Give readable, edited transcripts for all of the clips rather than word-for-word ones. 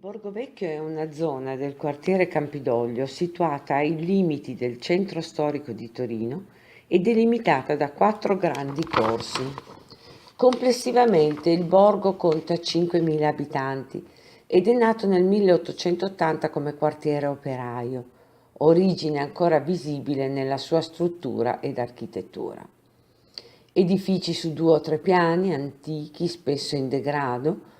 Borgovecchio è una zona del quartiere Campidoglio situata ai limiti del centro storico di Torino e delimitata da 4 grandi corsi. Complessivamente il borgo conta 5.000 abitanti ed è nato nel 1880 come quartiere operaio, origine ancora visibile nella sua struttura ed architettura. Edifici su 2 o 3 piani, antichi, spesso in degrado,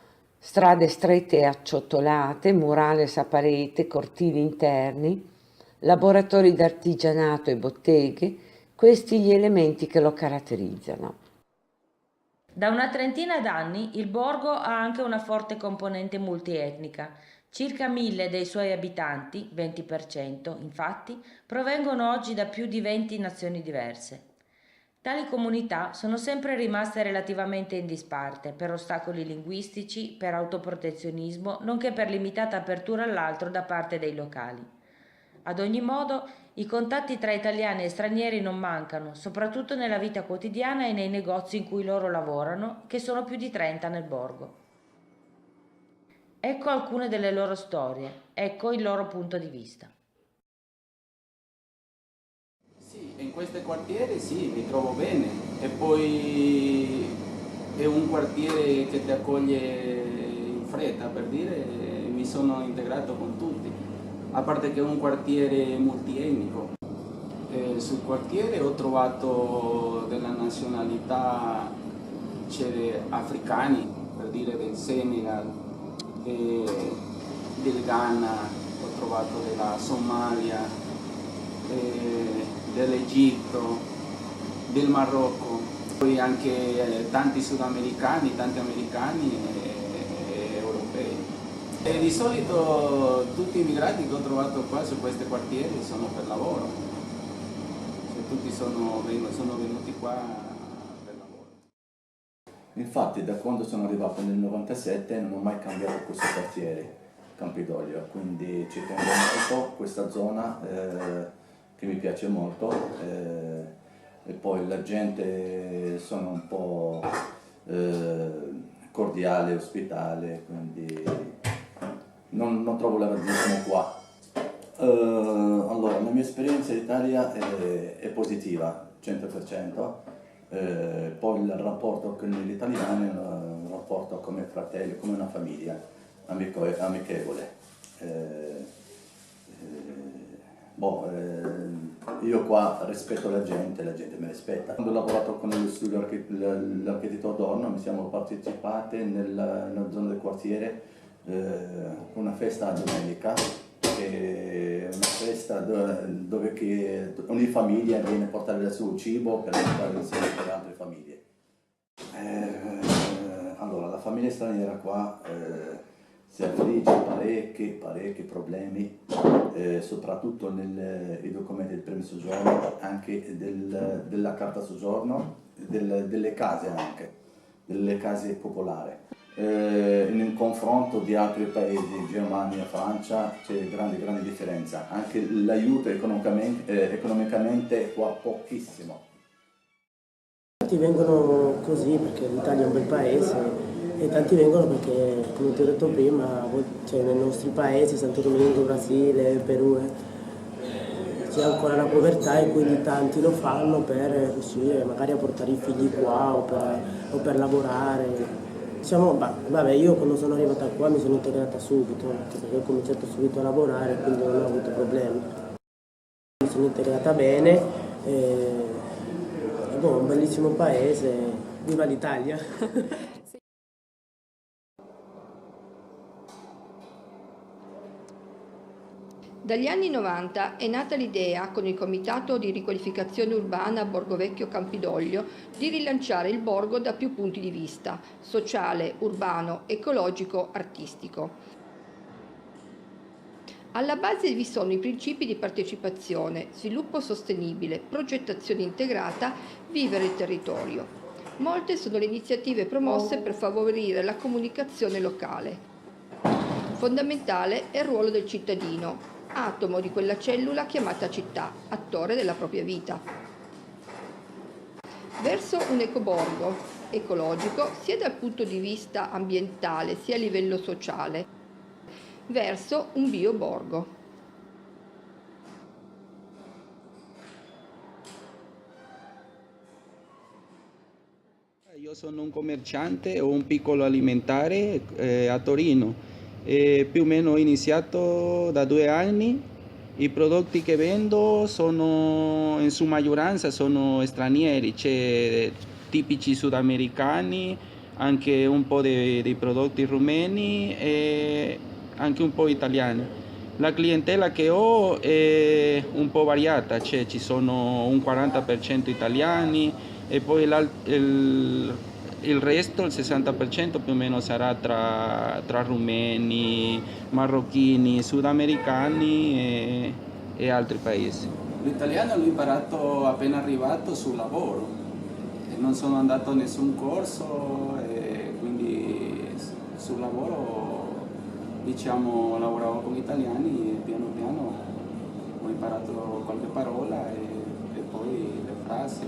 strade strette e acciottolate, murales a parete, cortili interni, laboratori d'artigianato e botteghe, questi gli elementi che lo caratterizzano. Da una trentina d'anni il borgo ha anche una forte componente multietnica. Circa 1000 dei suoi abitanti, 20% infatti, provengono oggi da più di 20 nazioni diverse. Tali comunità sono sempre rimaste relativamente in disparte per ostacoli linguistici, per autoprotezionismo, nonché per limitata apertura all'altro da parte dei locali. Ad ogni modo, i contatti tra italiani e stranieri non mancano, soprattutto nella vita quotidiana e nei negozi in cui loro lavorano, che sono più di 30 nel borgo. Ecco alcune delle loro storie, ecco il loro punto di vista. Sì, in questo quartiere sì, mi trovo bene e poi è un quartiere che ti accoglie in fretta, per dire, mi sono integrato con tutti, a parte che è un quartiere multietnico. Sul quartiere ho trovato della nazionalità, c'è africani, per dire del Senegal, eh, del Ghana, ho trovato della Somalia, dell'Egitto, del Marocco, poi anche tanti sudamericani, tanti americani e europei. E di solito tutti i immigrati che ho trovato qua su questi quartieri sono per lavoro, cioè, tutti sono venuti qua per lavoro. Infatti da quando sono arrivato nel 97 non ho mai cambiato questo quartiere, Campidoglio, quindi ci tengo molto questa zona che mi piace molto e poi la gente sono un po' cordiale, ospitale, quindi non trovo la razzismo qua. Allora, la mia esperienza in Italia è positiva, 100%. Poi il rapporto con gli italiani è un rapporto come fratelli, come una famiglia, amichevole. Io qua rispetto la gente mi rispetta. Quando ho lavorato con lo studio l'architetto Adorno, mi siamo partecipati nella zona del quartiere una festa a domenica, che è una festa dove ogni famiglia viene a portare il suo cibo per stare insieme con le altre famiglie. Allora, la famiglia straniera qua si affligge parecchi problemi, soprattutto nei documenti del permesso soggiorno, anche della carta soggiorno, delle case anche, delle case popolari. In confronto di altri paesi, Germania, Francia, c'è grande differenza. Anche l'aiuto economicamente qua pochissimo. Tanti vengono così perché l'Italia è un bel paese e tanti vengono perché, come ti ho detto prima, cioè, nei nostri paesi, Santo Domingo, Brasile, Perù, c'è ancora la povertà e quindi tanti lo fanno per riuscire magari a portare i figli qua o per lavorare. Diciamo, vabbè, io quando sono arrivata qua mi sono integrata subito, perché ho cominciato subito a lavorare, quindi non ho avuto problemi. Mi sono integrata bene, è un bellissimo paese, viva l'Italia! Dagli anni 90 è nata l'idea, con il Comitato di riqualificazione urbana Borgovecchio Campidoglio, di rilanciare il borgo da più punti di vista: sociale, urbano, ecologico, artistico. Alla base vi sono i principi di partecipazione, sviluppo sostenibile, progettazione integrata, vivere il territorio. Molte sono le iniziative promosse per favorire la comunicazione locale. Fondamentale è il ruolo del cittadino, atomo di quella cellula chiamata città, attore della propria vita. Verso un ecoborgo ecologico sia dal punto di vista ambientale sia a livello sociale. verso un bioborgo. Io sono un commerciante o un piccolo alimentare a Torino. Più o meno ho iniziato da 2 anni. I prodotti che vendo sono in sua maggioranza sono stranieri, c'è tipici sudamericani, anche un po' dei prodotti rumeni e anche un po' italiani. La clientela che ho è un po' variata, cioè ci sono un 40% italiani e poi il resto, il 60% più o meno sarà tra rumeni, marocchini, sudamericani e altri paesi. L'italiano l'ho imparato appena arrivato sul lavoro, non sono andato a nessun corso e quindi sul lavoro diciamo lavoravo con italiani e piano piano ho imparato qualche parola e poi le frasi.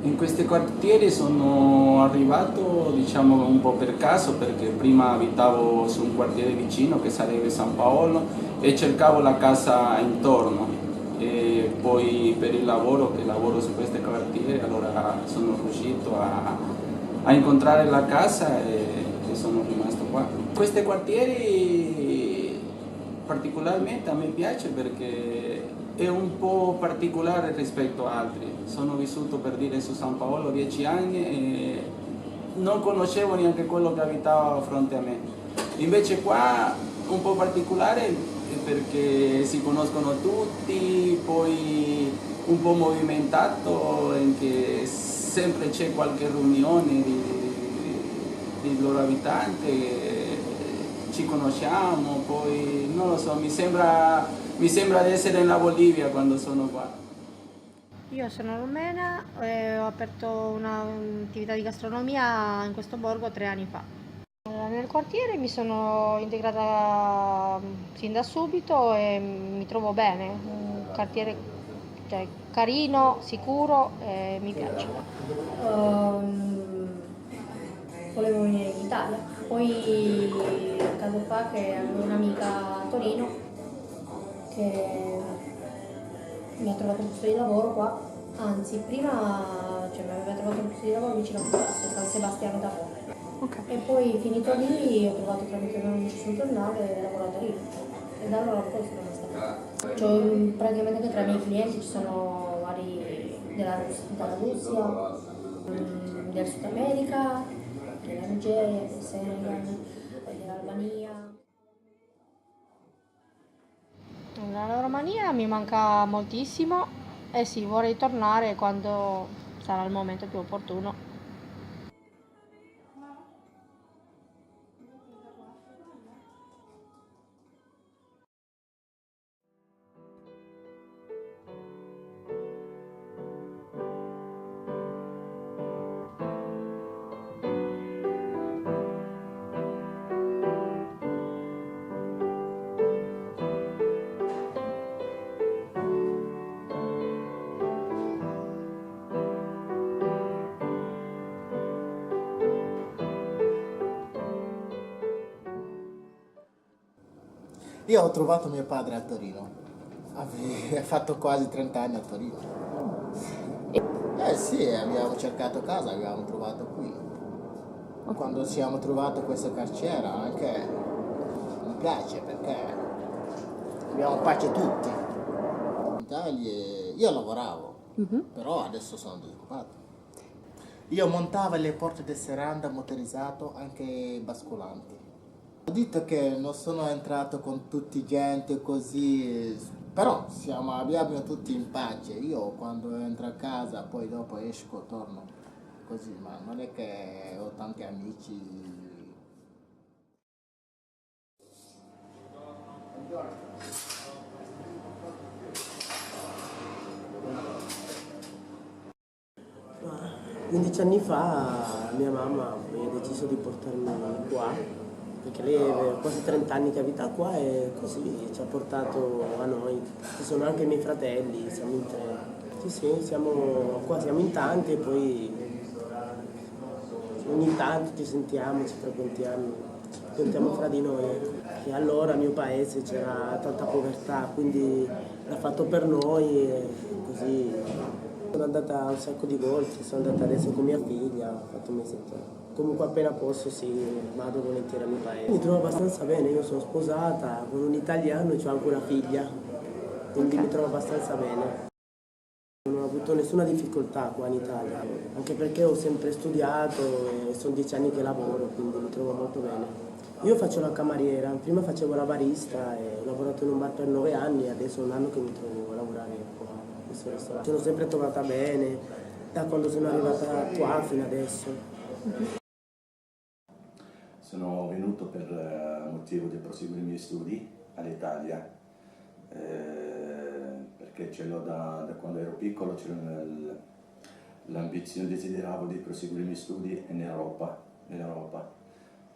In questi quartieri sono arrivato diciamo un po' per caso perché prima abitavo su un quartiere vicino che sarebbe San Paolo e cercavo la casa intorno e poi per il lavoro che lavoro su questi quartieri allora sono riuscito a incontrare la casa e sono rimasto qua. Questi quartieri particolarmente a me piace perché è un po' particolare rispetto a altri. Sono vissuto per dire su San Paolo 10 anni e non conoscevo neanche quello che abitava a fronte a me. Invece qua un po' particolare perché si conoscono tutti, poi un po' movimentato in che sempre c'è qualche riunione di loro abitanti, ci conosciamo, poi non lo so, mi sembra di essere nella Bolivia quando sono qua. Io sono rumena e ho aperto un'attività di gastronomia in questo borgo 3 anni fa. Nel quartiere mi sono integrata sin da subito e mi trovo bene, un quartiere carino, sicuro e mi piace. Volevo venire in Italia, poi un caso fa che avevo un'amica a Torino che mi ha trovato un posto di lavoro qua, anzi prima mi aveva trovato un posto di lavoro vicino a San Sebastiano d'Apolo. Okay. E poi finito lì ho trovato tramite un amico sul giornale e lavoro a Torino e da allora poi sono stata. Cioè, praticamente anche tra i miei clienti ci sono vari dalla Russia, del Sud America, della Nigeria, del Senegal, dell'Albania. La Romania mi manca moltissimo e sì, vorrei tornare quando sarà il momento più opportuno. Io ho trovato mio padre a Torino, ha fatto quasi 30 anni a Torino. Eh sì, abbiamo cercato casa, abbiamo trovato qui. Quando siamo trovati questa carcera anche mi piace perché abbiamo pace tutti. In Italia io lavoravo, però adesso sono disoccupato. Io montavo le porte del serranda motorizzato, anche basculanti. Ho detto che non sono entrato con tutti gente così, però abbiamo tutti in pace. Io quando entro a casa, poi dopo esco, torno così, ma non è che ho tanti amici. Ma 15 anni fa mia mamma ha deciso di portarmi qua perché lei aveva quasi 30 anni che abita qua e così ci ha portato a noi. Ci sono anche i miei fratelli, siamo in 3. Sì, siamo qua, siamo in tanti e poi ogni tanto ci sentiamo, ci frequentiamo fra di noi. che allora al mio paese c'era tanta povertà, quindi l'ha fatto per noi e così. Sono andata un sacco di volte, sono andata adesso con mia figlia, ho fatto un mesetto. Comunque appena posso sì, vado volentieri al mio paese. Mi trovo abbastanza bene, io sono sposata con un italiano e ho anche una figlia, quindi mi trovo abbastanza bene. Non ho avuto nessuna difficoltà qua in Italia, anche perché ho sempre studiato e sono 10 anni che lavoro, quindi mi trovo molto bene. Io faccio la cameriera, prima facevo la barista e ho lavorato in un bar per 9 anni e adesso è un anno che mi trovo a lavorare qua in questo ristorante. Sono sempre trovata bene, da quando sono arrivata qua fino adesso. Sono venuto per motivo di proseguire i miei studi all'Italia, perché ce l'ho da quando ero piccolo, l'ambizione, desideravo di proseguire i miei studi in Europa,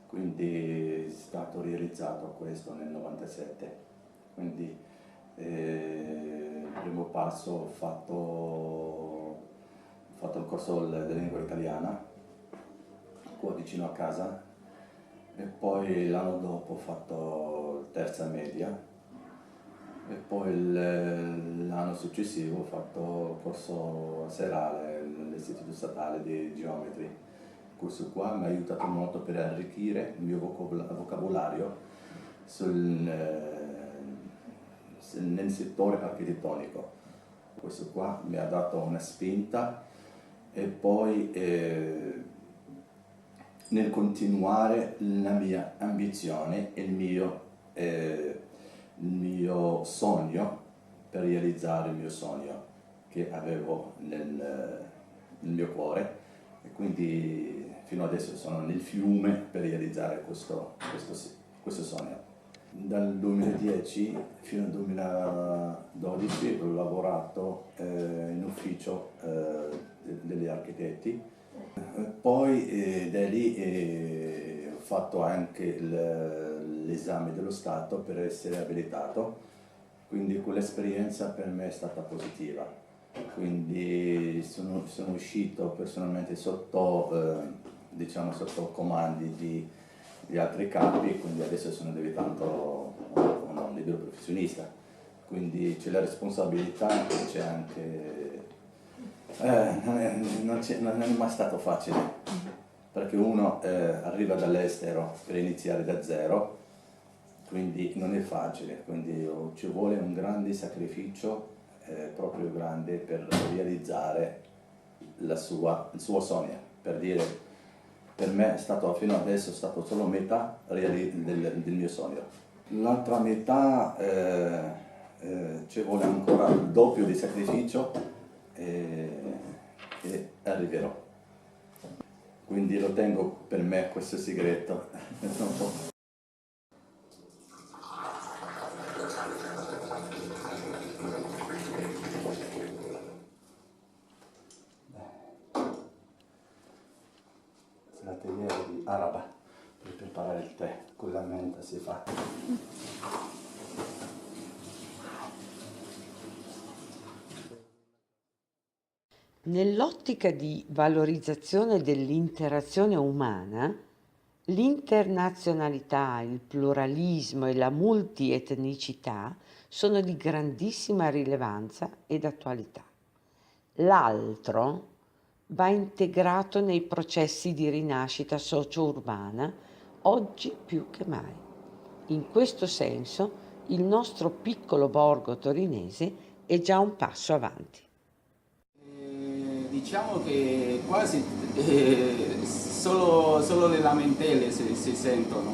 quindi è stato realizzato questo nel 97, quindi il primo passo ho fatto il corso della lingua italiana, qua vicino a casa, e poi l'anno dopo ho fatto terza media e poi l'anno successivo ho fatto il corso serale all'Istituto Statale di Geometry. Il corso qua mi ha aiutato molto per arricchire il mio vocabolario nel settore architettonico. Questo qua mi ha dato una spinta e poi nel continuare la mia ambizione e il mio sogno, per realizzare il mio sogno che avevo nel mio cuore, e quindi fino adesso sono nel fiume per realizzare questo sogno. Dal 2010 fino al 2012 ho lavorato in ufficio degli architetti. Poi da lì ho fatto anche l'esame dello Stato per essere abilitato, quindi quell'esperienza per me è stata positiva. Quindi sono uscito personalmente sotto comandi di altri capi, quindi adesso sono diventato un libero professionista. Quindi c'è la responsabilità, c'è anche... non è mai stato facile, perché uno arriva dall'estero per iniziare da zero, quindi non è facile, quindi ci vuole un grande sacrificio, proprio grande, per realizzare il suo sogno. Per dire, per me è stato, fino adesso è stato solo metà del mio sogno. L'altra metà ci vuole ancora il doppio di sacrificio e arriverò. Quindi lo tengo per me questo segreto. La teiera di araba per preparare il tè, con la menta si fa. Nell'ottica di valorizzazione dell'interazione umana, l'internazionalità, il pluralismo e la multietnicità sono di grandissima rilevanza ed attualità. L'altro va integrato nei processi di rinascita socio-urbana, oggi più che mai. In questo senso, il nostro piccolo borgo torinese è già un passo avanti. Diciamo che quasi solo le lamentele si sentono.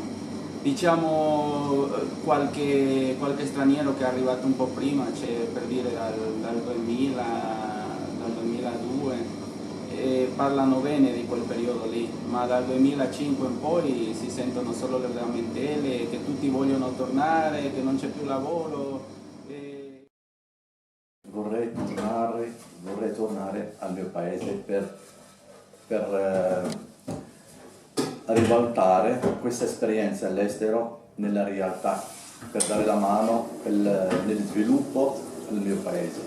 Diciamo qualche straniero che è arrivato un po' prima, cioè per dire dal 2000, dal 2002, parlano bene di quel periodo lì, ma dal 2005 in poi si sentono solo le lamentele, che tutti vogliono tornare, che non c'è più lavoro. Vorrei tornare al mio paese per ribaltare questa esperienza all'estero nella realtà, per dare la mano nel sviluppo del mio paese.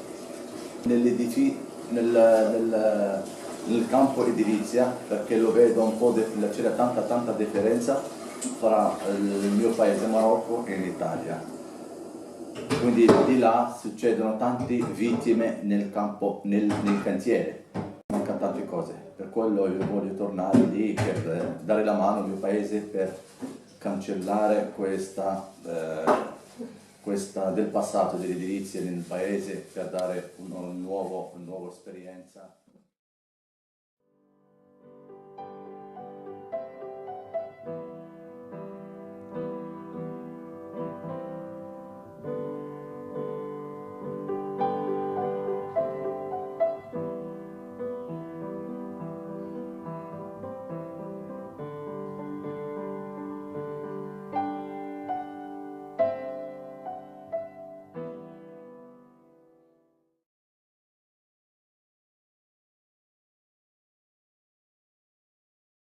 Nel campo edilizia, perché lo vedo un po', c'era tanta differenza fra il mio paese Marocco e l'Italia. Quindi di là succedono tante vittime nel campo, nel cantiere, manca tante cose. Per quello io voglio tornare lì per dare la mano al mio paese per cancellare questa del passato dell'edilizia nel paese, per dare una nuova esperienza.